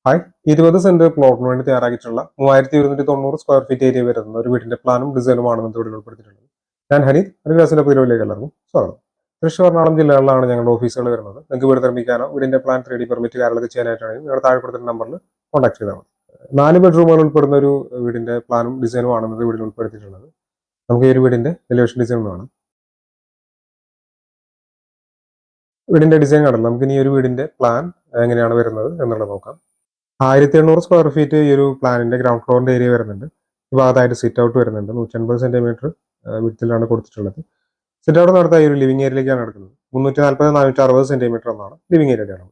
Hi 20 saint പ്ലോട്ടിന് വേണ്ടി തയ്യാറാക്കിയിട്ടുള്ള 3190 square feet area വരുന്ന ഒരു വീടിന്റെ പ്ലാനും ഡിസൈനുമാണ് നമുക്ക് ഇവിടെ ഉൾപ്പെടുത്തിയിട്ടുള്ളത്. ഞാൻ ഹനീത് ഗ്രാസിന്റെ പരിപാടിയിലേക്ക് എല്ലാവർക്കും സ്വാഗതം. തൃശ്ശൂർ എറണാകുളം ജില്ലകളിലാണ് ഞങ്ങളുടെ ഓഫീസുകൾ വരുന്നത്. നിങ്ങൾക്ക് വീട് നിർമ്മിക്കാനോ വീടിന്റെ പ്ലാൻ 3D പെർമിറ്റ് കാര്യങ്ങളൊക്കെ ചെയ്യാനായിട്ടാണെങ്കിൽ നിങ്ങളുടെ താഴെ കൊടുത്തിട്ടുള്ള നമ്പറിൽ കോൺടാക്ട് ചെയ്താൽ മതി. 4 ബെഡ്റൂമുകൾ ഉൾപ്പെടുന്ന ഒരു വീടിന്റെ പ്ലാനും ഡിസൈനുമാണ് നമുക്ക് വീടിൽ ഉൾപ്പെടുത്തിയിട്ടുള്ളത്. നമുക്ക് ഈ ഒരു വീടിന്റെ എലിവേഷൻ ഡിസൈൻ കാണാം. വീടിന്റെ ഡിസൈൻ കാണാം. നമുക്ക് ഇനി ഒരു വീടിന്റെ പ്ലാൻ എങ്ങനെയാണ് വരുന്നത് എന്നുള്ളത് നോക്കാം. 1800 സ്ക്വയർ ഫീറ്റ് ഈ ഒരു പ്ലാനിന്റെ ഗ്രൗണ്ട് ഫ്ലോറിന്റെ ഏരിയ വരുന്നുണ്ട്. ഈ ഭാഗത്തായിട്ട് സിറ്റ് ഔട്ട് വരുന്നുണ്ട്. 150 സെന്റിമീറ്റർ വിഡ്ത്തിലാണ് കൊടുത്തിട്ടുള്ളത്. സിറ്റ് ഔട്ട് നടത്താൻ ഈ ഒരു ലിവിംഗ് ഏരിയയിലേക്കാണ് എടുക്കുന്നത്. 340-460 സെന്റിമീറ്റർ എന്നാണ് ലിവിംഗ് ഏരിയയുടെ അളവ്.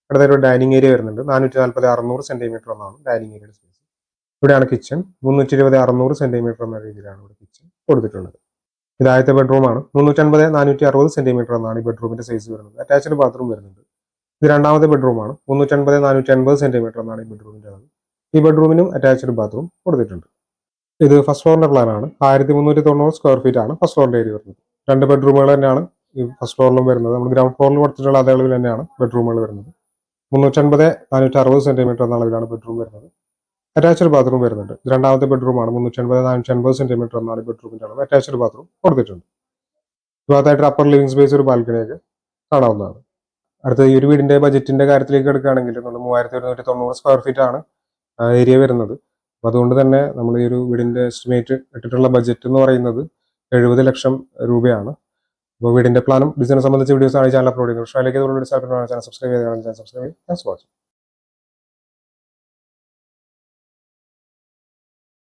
അടുത്ത ഒരു ഡൈനിങ് ഏരിയ വരുന്നുണ്ട്. 440-600 സെന്റിമീറ്റർ എന്നാണ് ഡൈനിങ് ഏരിയയുടെ സ്പേസ്. ഇവിടെയാണ് കിച്ചൺ. 320-600 സെന്റിമീറ്റർ എന്ന രീതിയിലാണ് ഇവിടെ കിച്ചൺ കൊടുത്തിട്ടുള്ളത്. ഇതാദ്യത്തെ ബെഡ്റൂമാണ്. 350-460 സെന്റിമീറ്റർ എന്നാണ് ഈ ബെഡ്റൂമിന്റെ സൈസ് വരുന്നത്. അറ്റാച്ച്ഡ് ബാത്റൂം വരുന്നുണ്ട്. ഇത് രണ്ടാമത്തെ ബെഡ്റൂമാണ്. 350-480 സെന്റിമീറ്റർ എന്നാണ് ഈ ബെഡ്റൂമിന്റെ അളവ്. ഈ ബെഡ്റൂമിനും അറ്റാച്ച്ഡ് ബാത്റൂം കൊടുത്തിട്ടുണ്ട്. ഇത് ഫസ്റ്റ് ഫ്ലോറിന്റെ പ്ലാനാണ്. 1390 സ്ക്വയർ ഫീറ്റ് ആണ് ഫസ്റ്റ് ഫ്ലോറിന്റെ ഏരിയ വരുന്നത്. 2 ബെഡ്റൂമുകൾ തന്നെയാണ് ഈ ഫസ്റ്റ് ഫ്ലോറിലും വരുന്നത്. നമ്മൾ ഗ്രൗണ്ട് ഫ്ലോറിൽ കൊടുത്തിട്ടുള്ള അതേ അളവിൽ തന്നെയാണ് ബെഡ്റൂമുകൾ വരുന്നത്. 350-460 സെന്റിമീറ്റർ എന്ന അളവിലാണ് ബെഡ്റൂം വരുന്നത്. അറ്റാച്ച്ഡ് ബാത്റൂം വരുന്നുണ്ട്. ഇത് രണ്ടാമത്തെ ബെഡ്റൂമാണ്. 350-480 സെന്റിമീറ്റർ എന്നാണ് ബെഡ്റൂമിന്റെ അളവ്. അറ്റാച്ച്ഡ് ബാത്റൂം കൊടുത്തിട്ടുണ്ട്. ഭാഗത്തായിട്ട് അപ്പർ ലിവിംഗ് സ്പേസ് ഒരു ബാൽക്കണിയൊക്കെ കാണാവുന്നതാണ്. അടുത്ത ഈ ഒരു വീടിന്റെ ബജറ്റിന്റെ കാര്യത്തിലേക്ക് എടുക്കുകയാണെങ്കിൽ നമ്മൾ 3190 സ്ക്വയർ ഫീറ്റ് ആണ് ഏരിയ വരുന്നത്. അപ്പോൾ അതുകൊണ്ട് തന്നെ നമ്മൾ ഈ ഒരു വീടിന്റെ എസ്റ്റിമേറ്റ് ഇട്ടിട്ടുള്ള ബജറ്റ് എന്ന് പറയുന്നത് 70 ലക്ഷം രൂപയാണ്. അപ്പോൾ വീടിന്റെ പ്ലാനും ഡിസൈനും സംബന്ധിച്ച വീഡിയോസ് ആണ് ഈ ചാനൽ അപ്ലോഡ് ചെയ്യുന്നത്. ചാനൽ സബ്സ്ക്രൈബ് ചെയ്യുക.